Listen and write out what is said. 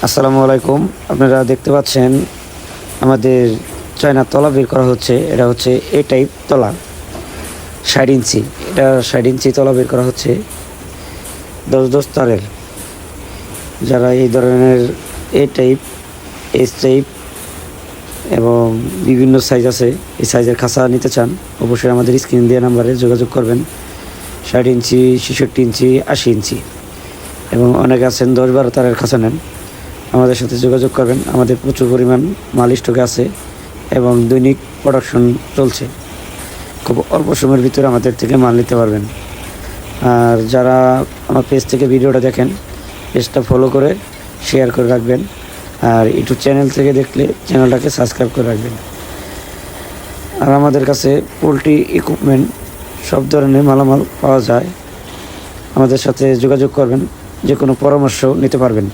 আসসালামু আলাইকুম। আপনারা দেখতে পাচ্ছেন আমাদের চায়না তলা বের করা হচ্ছে। এটা হচ্ছে এ টাইপ তলা, 60 ইঞ্চি। এটা 60 ইঞ্চি তলা বের করা হচ্ছে 10 তারের। যারা এই ধরনের এ টাইপ, এস টাইপ এবং বিভিন্ন সাইজ আছে, এই সাইজের খাঁচা নিতে চান অবশ্যই আমাদের স্ক্রিন দেওয়া নাম্বারে যোগাযোগ করবেন। 60 ইঞ্চি, 66 ইঞ্চি, 80 ইঞ্চি এবং অনেকে আছেন 10-12 তারের খাঁচা নেন, আমাদের সাথে যোগাযোগ করবেন। আমাদের প্রচুর পরিমাণ মাল স্টকে আছে এবং দৈনিক প্রোডাকশন চলছে। খুব অল্প সময়ের ভিতরে আমাদের থেকে মাল নিতে পারবেন। আর যারা আমার পেজ থেকে ভিডিওটা দেখেন, পেজটা ফলো করে শেয়ার করে রাখবেন। আর ইউটিউব চ্যানেল থেকে দেখলে চ্যানেলটাকে সাবস্ক্রাইব করে রাখবেন। আর আমাদের কাছে পোলট্রি ইকুইপমেন্ট সব ধরনের মালামাল পাওয়া যায়। আমাদের সাথে যোগাযোগ করবেন, যে কোনো পরামর্শ নিতে পারবেন।